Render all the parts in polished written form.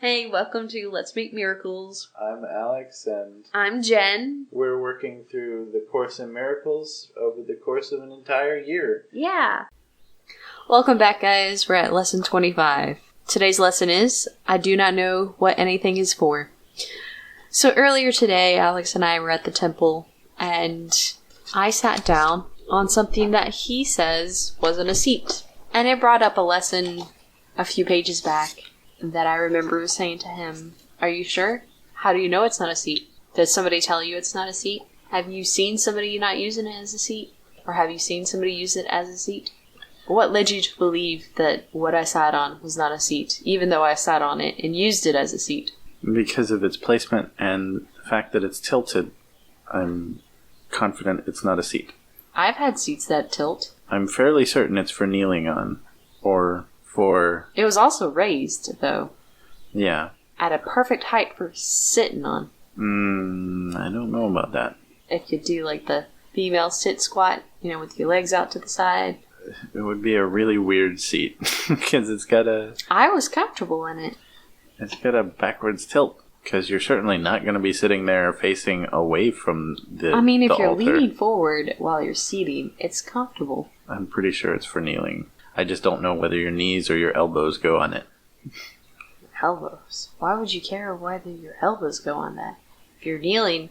Hey, welcome to Let's Make Miracles. I'm Alex, and I'm Jen. we're working through the Course in Miracles over the course of an entire year. Yeah. Welcome back, guys. We're at lesson 25. Today's lesson is, I do not know what anything is for. So earlier today, Alex and I were at the temple, and I sat down on something that he says wasn't a seat. And it brought up a lesson a few pages back that I remember saying to him, are you sure? How do you know it's not a seat? Did somebody tell you it's not a seat? Have you seen somebody not using it as a seat? Or have you seen somebody use it as a seat? What led you to believe that what I sat on was not a seat, even though I sat on it and used it as a seat? Because of its placement and the fact that it's tilted, I'm confident it's not a seat. I've had seats that tilt. I'm fairly certain it's for kneeling on, or for... It was also raised, though. Yeah. At a perfect height for sitting on. I don't know about that. If you do like the female sit squat, with your legs out to the side. It would be a really weird seat, because it's got a... I was comfortable in it. It's got a backwards tilt, because you're certainly not going to be sitting there facing away from the if you're altar. Leaning forward while you're seating, it's comfortable. I'm pretty sure it's for kneeling. I just don't know whether your knees or your elbows go on it. Elbows? Why would you care whether your elbows go on that? If you're kneeling,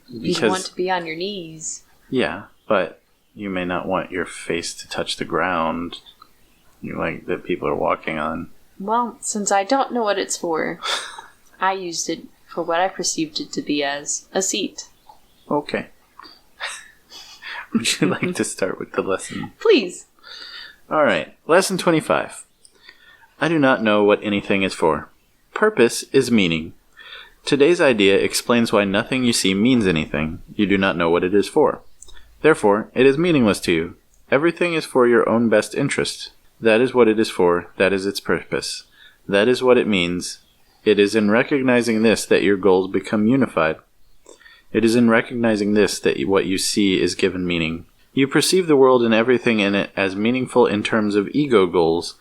you want to be on your knees. Yeah, but you may not want your face to touch the ground that people are walking on. Well, since I don't know what it's for, I used it for what I perceived it to be as a seat. Okay. Would you like to start with the lesson? Please. All right. Lesson 25. I do not know what anything is for. Purpose is meaning. Today's idea explains why nothing you see means anything. You do not know what it is for. Therefore, it is meaningless to you. Everything is for your own best interest. That is what it is for. That is its purpose. That is what it means. It is in recognizing this that your goals become unified. It is in recognizing this that what you see is given meaning. You perceive the world and everything in it as meaningful in terms of ego goals.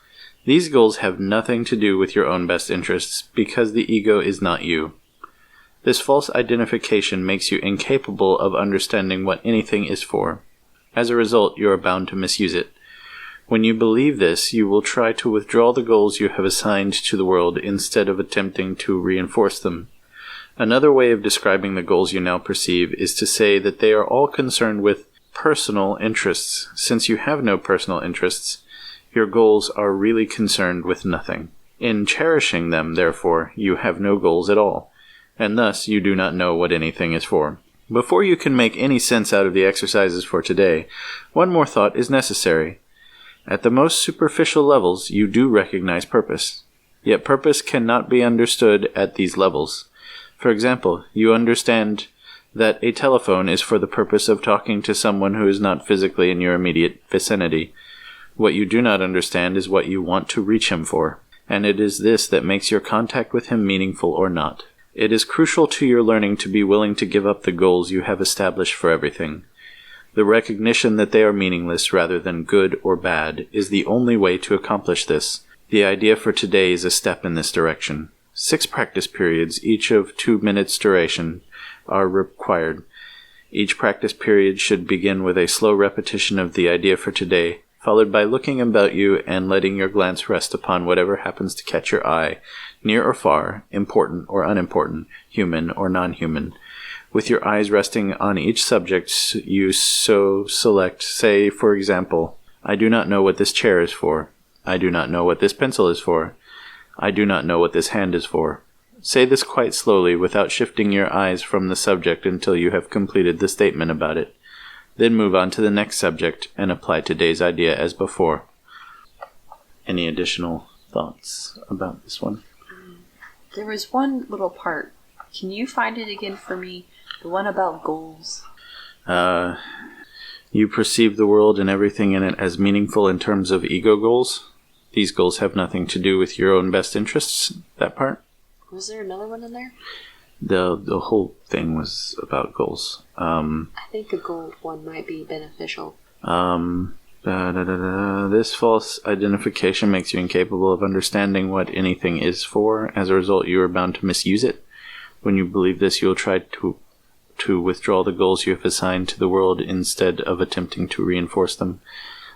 These goals have nothing to do with your own best interests because the ego is not you. This false identification makes you incapable of understanding what anything is for. As a result, you are bound to misuse it. When you believe this, you will try to withdraw the goals you have assigned to the world instead of attempting to reinforce them. Another way of describing the goals you now perceive is to say that they are all concerned with personal interests. Since you have no personal interests, your goals are really concerned with nothing. In cherishing them, therefore, you have no goals at all, and thus you do not know what anything is for. Before you can make any sense out of the exercises for today, one more thought is necessary. At the most superficial levels, you do recognize purpose. Yet purpose cannot be understood at these levels. For example, you understand that a telephone is for the purpose of talking to someone who is not physically in your immediate vicinity. What you do not understand is what you want to reach him for, and it is this that makes your contact with him meaningful or not. It is crucial to your learning to be willing to give up the goals you have established for everything. The recognition that they are meaningless rather than good or bad is the only way to accomplish this. The idea for today is a step in this direction. 6 practice periods, each of 2 minutes duration, are required. Each practice period should begin with a slow repetition of the idea for today, followed by looking about you and letting your glance rest upon whatever happens to catch your eye, near or far, important or unimportant, human or non-human. With your eyes resting on each subject, you so select, say, for example, I do not know what this chair is for. I do not know what this pencil is for. I do not know what this hand is for. Say this quite slowly without shifting your eyes from the subject until you have completed the statement about it. Then move on to the next subject and apply today's idea as before. Any additional thoughts about this one? There was one little part. Can you find it again for me? The one about goals. You perceive the world and everything in it as meaningful in terms of ego goals. These goals have nothing to do with your own best interests, that part. Was there another one in there? The whole thing was about goals. I think the goal one might be beneficial. But This false identification makes you incapable of understanding what anything is for. As a result, you are bound to misuse it. When you believe this, you will try to withdraw the goals you have assigned to the world instead of attempting to reinforce them.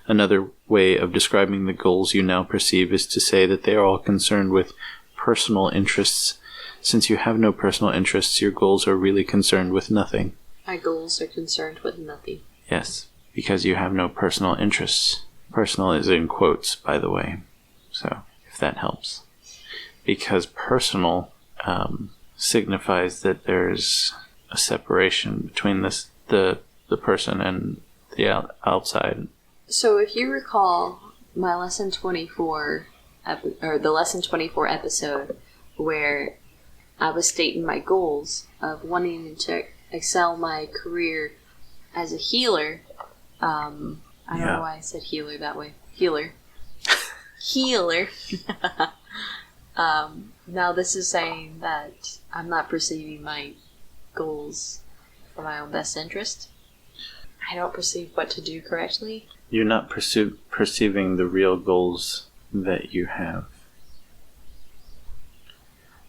Another way of describing the goals you now perceive is to say that they are all concerned with personal interests. Since you have no personal interests, your goals are really concerned with nothing. My goals are concerned with nothing. Yes, because you have no personal interests. Personal is in quotes, by the way, so if that helps. Because personal signifies that there's a separation between the person and the outside. So if you recall my lesson 24, or the lesson 24 episode, where I was stating my goals of wanting to excel my career as a healer. I don't know why I said healer that way. Healer. Now this is saying that I'm not perceiving my goals for my own best interest. I don't perceive what to do correctly. You're not perceiving the real goals that you have.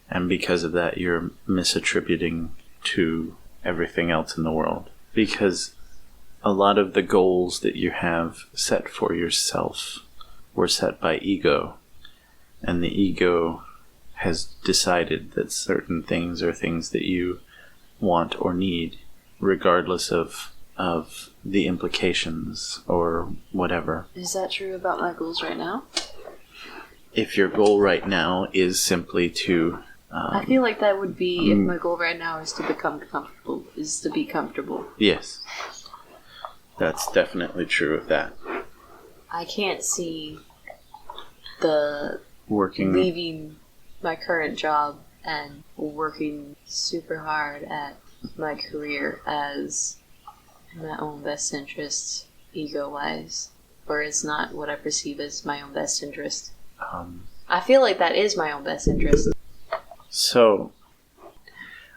And because of that, you're misattributing to everything else in the world. Because a lot of the goals that you have set for yourself were set by ego. And the ego has decided that certain things are things that you want or need, regardless of the implications or whatever. Is that true about my goals right now? If your goal right now is simply to... I feel like that would be, if my goal right now is to become comfortable, is to be comfortable. Yes. That's definitely true of that. I can't see the leaving my current job and working super hard at my career as my own best interest, ego-wise. Or it's not what I perceive as my own best interest. I feel like that is my own best interest. So,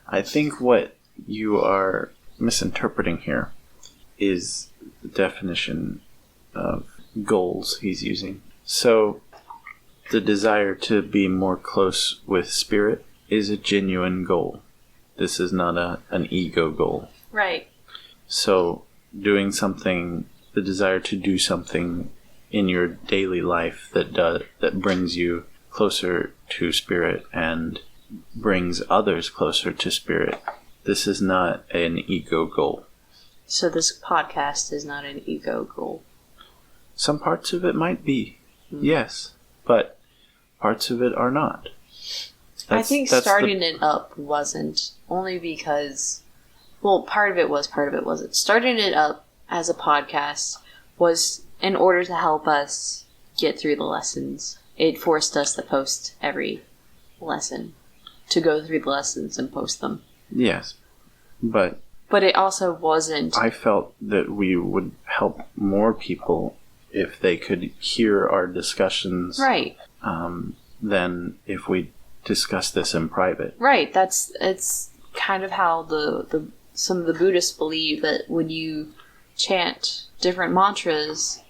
I think what you are misinterpreting here is the definition of goals he's using. So, the desire to be more close with spirit is a genuine goal. This is not an ego goal. Right. So, doing something, the desire to do something in your daily life that brings you closer to spirit and brings others closer to spirit. This is not an ego goal. So this podcast is not an ego goal. Some parts of it might be, yes, but parts of it are not. I think starting it up wasn't, only because, well, part of it was, part of it wasn't. Starting it up as a podcast was in order to help us get through the lessons. It forced us to post every lesson, to go through the lessons and post them. Yes, but it also wasn't. I felt that we would help more people if they could hear our discussions, right? Than if we discuss this in private. Right. It's kind of how some of the Buddhists believe that when you chant different mantras,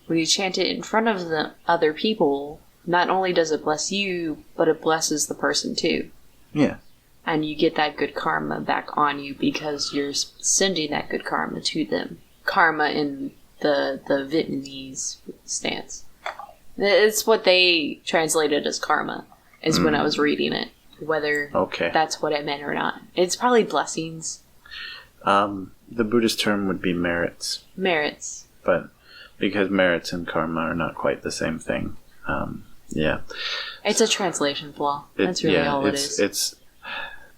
when you chant it in front of the other people, not only does it bless you, but it blesses the person too. Yeah. And you get that good karma back on you because you're sending that good karma to them. Karma in the Vietnamese stance. It's what they translated as karma, is when I was reading it. Whether that's what it meant or not. It's probably blessings. The Buddhist term would be merits. Merits. But because merits and karma are not quite the same thing. Yeah. It's a translation flaw. That's really all it is. It's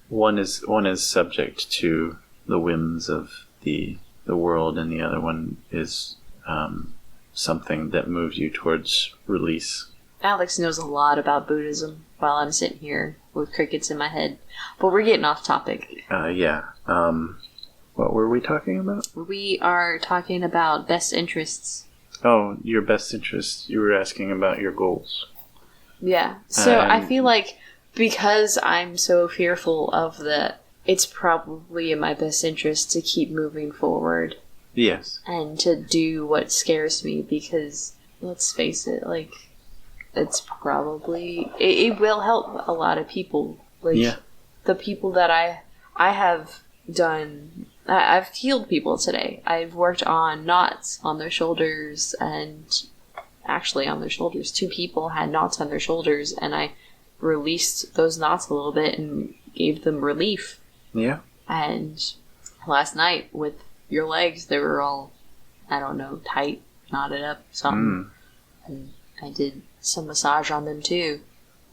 one is subject to the whims of the world, and the other one is something that moves you towards release. Alex knows a lot about Buddhism while I'm sitting here with crickets in my head. But we're getting off topic. Yeah. What were we talking about? We are talking about best interests. Oh, your best interests. You were asking about your goals. Yeah. So I feel like because I'm so fearful of that, it's probably in my best interest to keep moving forward. Yes. And to do what scares me, because let's face it, like, it's probably it will help a lot of people. Like the people that I have done, I've healed people today. I've worked on knots on their shoulders, and actually on their shoulders. 2 people had knots on their shoulders, and I released those knots a little bit and gave them relief. Yeah. And last night with your legs, they were all, I don't know, tight, knotted up, something. And I did some massage on them too,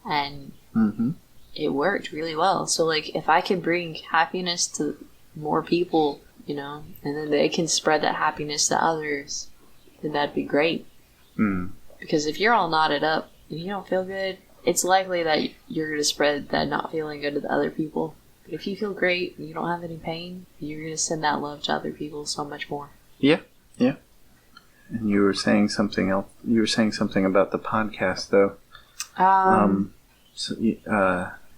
and it worked really well. So, like, if I can bring happiness to more people, you know, and then they can spread that happiness to others, then that'd be great. Because if you're all knotted up and you don't feel good, it's likely that you're going to spread that not feeling good to the other people. But if you feel great and you don't have any pain, you're going to send that love to other people so much more. Yeah, yeah. And you were saying something else. You were saying something about the podcast, though.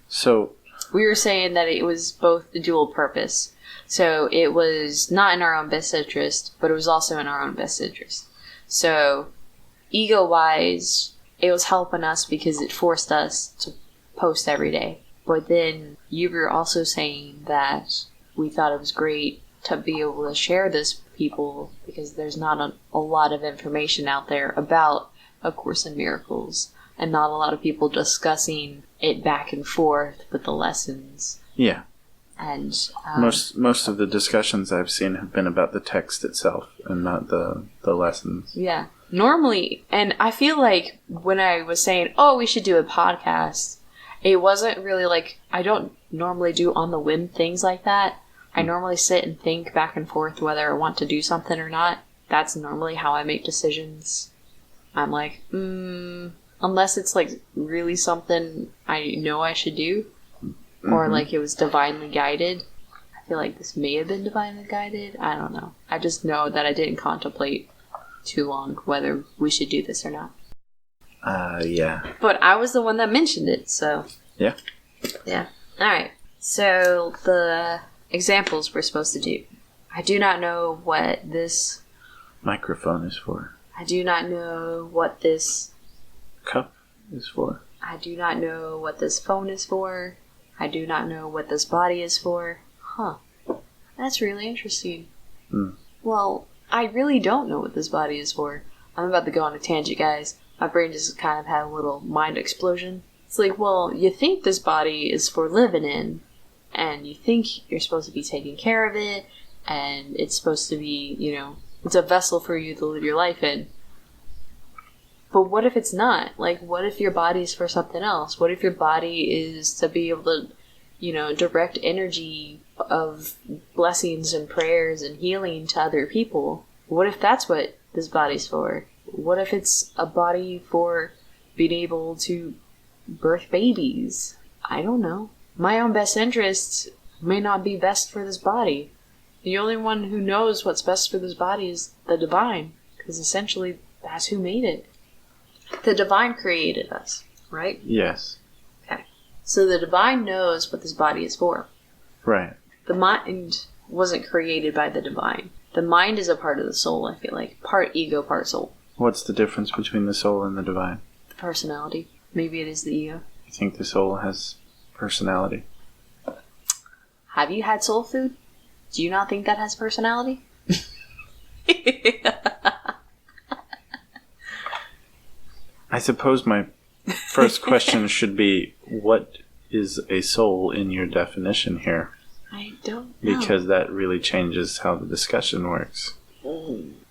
So we were saying that it was both the dual purpose. So it was not in our own best interest, but it was also in our own best interest. So ego-wise, it was helping us because it forced us to post every day. But then you were also saying that we thought it was great to be able to share this with people because there's not a lot of information out there about A Course in Miracles, and not a lot of people discussing it back and forth with the lessons. Yeah. And most of the discussions I've seen have been about the text itself and not the lessons. Yeah. Normally, and I feel like when I was saying, oh, we should do a podcast, it wasn't really like, I don't normally do on the whim things like that. I normally sit and think back and forth whether I want to do something or not. That's normally how I make decisions. I'm like, unless it's like really something I know I should do, or like it was divinely guided. I feel like this may have been divinely guided. I don't know. I just know that I didn't contemplate too long whether we should do this or not. Yeah. But I was the one that mentioned it, so. Yeah. Yeah. Alright. So, the examples we're supposed to do. I do not know what this microphone is for. I do not know what this cup is for. I do not know what this phone is for. I do not know what this body is for. Huh. That's really interesting. Well, I really don't know what this body is for. I'm about to go on a tangent, guys. My brain just kind of had a little mind explosion. It's like, well, you think this body is for living in, and you think you're supposed to be taking care of it, and it's supposed to be, you know, it's a vessel for you to live your life in. But what if it's not? Like, what if your body is for something else? What if your body is to be able to, you know, direct energy of blessings and prayers and healing to other people? What if that's what this body's for? What if it's a body for being able to birth babies? I don't know. My own best interests may not be best for this body. The only one who knows what's best for this body is the divine, because essentially that's who made it. The divine created us, right? Yes. Okay. So the divine knows what this body is for. Right. The mind wasn't created by the divine. The mind is a part of the soul, I feel like. Part ego, part soul. What's the difference between the soul and the divine? The personality. Maybe it is the ego. You think the soul has personality? Have you had soul food? Do you not think that has personality? I suppose my first question should be, what is a soul in your definition here? I don't know. Because that really changes how the discussion works.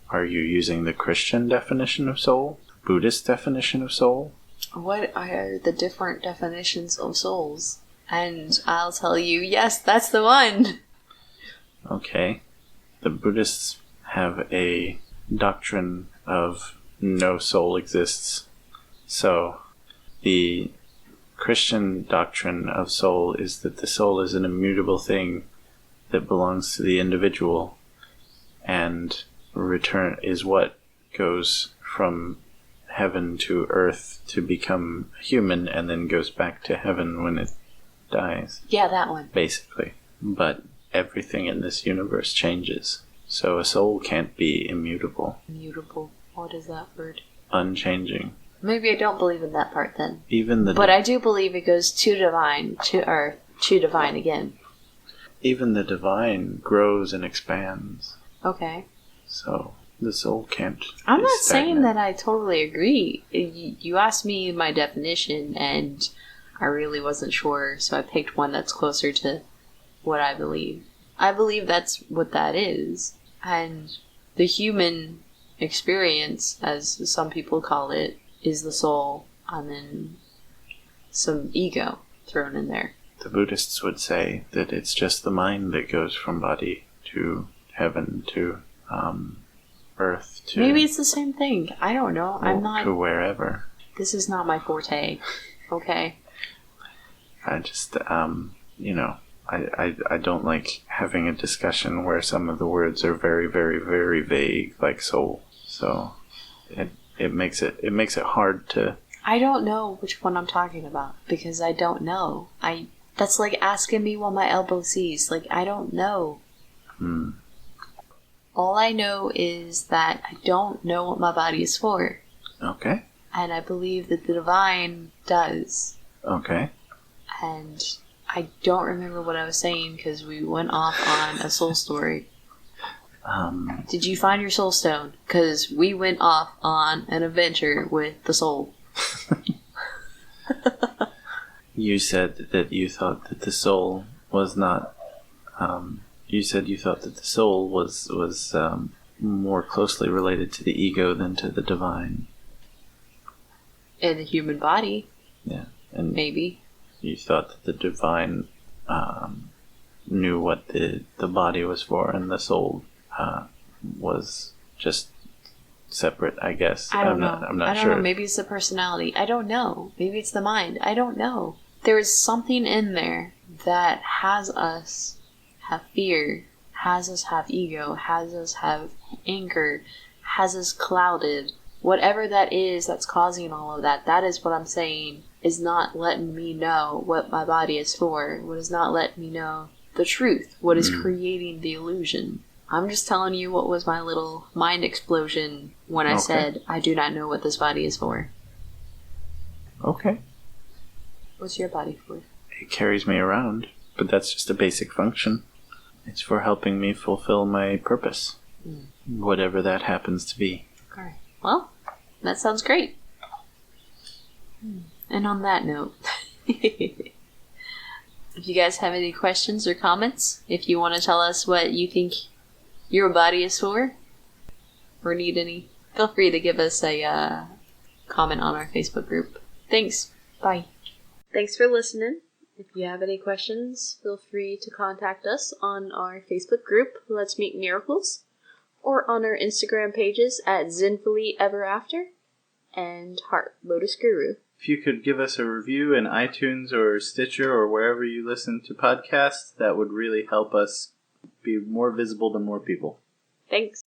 Are you using the Christian definition of soul? Buddhist definition of soul? What are the different definitions of souls? And I'll tell you, yes, that's the one. Okay. The Buddhists have a doctrine of no soul exists. So, the Christian doctrine of soul is that the soul is an immutable thing that belongs to the individual, and return is what goes from heaven to earth to become human and then goes back to heaven when it dies. Yeah, that one. Basically. But everything in this universe changes. So a soul can't be immutable. Immutable. What is that word? Unchanging. Maybe I don't believe in that part then. But I do believe it goes to divine, to divine again. Even the divine grows and expands. Okay. So the soul can't. I'm not saying that I totally agree. You asked me my definition, and I really wasn't sure, so I picked one that's closer to what I believe. I believe that's what that is. And the human experience, as some people call it, is the soul, and then some ego thrown in there. The Buddhists would say that it's just the mind that goes from body to heaven to earth to... Maybe it's the same thing. I don't know. I'm not... To wherever. This is not my forte. Okay? I just, I don't like having a discussion where some of the words are very, very, very vague, like soul. So it makes it hard to... I don't know which one I'm talking about, because I don't know. That's like asking me what my elbow sees. Like, I don't know. All I know is that I don't know what my body is for. Okay. And I believe that the divine does. Okay. And I don't remember what I was saying because we went off on a soul story. Did you find your soul stone? Because we went off on an adventure with the soul. You said that you thought that the soul was not... you said you thought that the soul was more closely related to the ego than to the divine. In the human body. Yeah. And maybe. You thought that the divine knew what the body was for, and the soul was just separate, I guess. I don't know. I'm not I don't sure. know. Maybe it's the personality. I don't know. Maybe it's the mind. I don't know. There is something in there that has us have fear, has us have ego, has us have anger, has us clouded. Whatever that is that's causing all of that, that is what I'm saying is not letting me know what my body is for. What is not letting me know the truth. What is creating the illusion. I'm just telling you what was my little mind explosion when I said, I do not know what this body is for. Okay. What's your body for? It carries me around, but that's just a basic function. It's for helping me fulfill my purpose. Whatever that happens to be. Alright. Well, that sounds great. And on that note, if you guys have any questions or comments, if you want to tell us what you think your body is for, or need any, feel free to give us a comment on our Facebook group. Thanks. Bye. Thanks for listening. If you have any questions, feel free to contact us on our Facebook group, Let's Meet Miracles, or on our Instagram pages at Zenfully Ever After and Heart Lotus Guru. If you could give us a review in iTunes or Stitcher or wherever you listen to podcasts, that would really help us be more visible to more people. Thanks.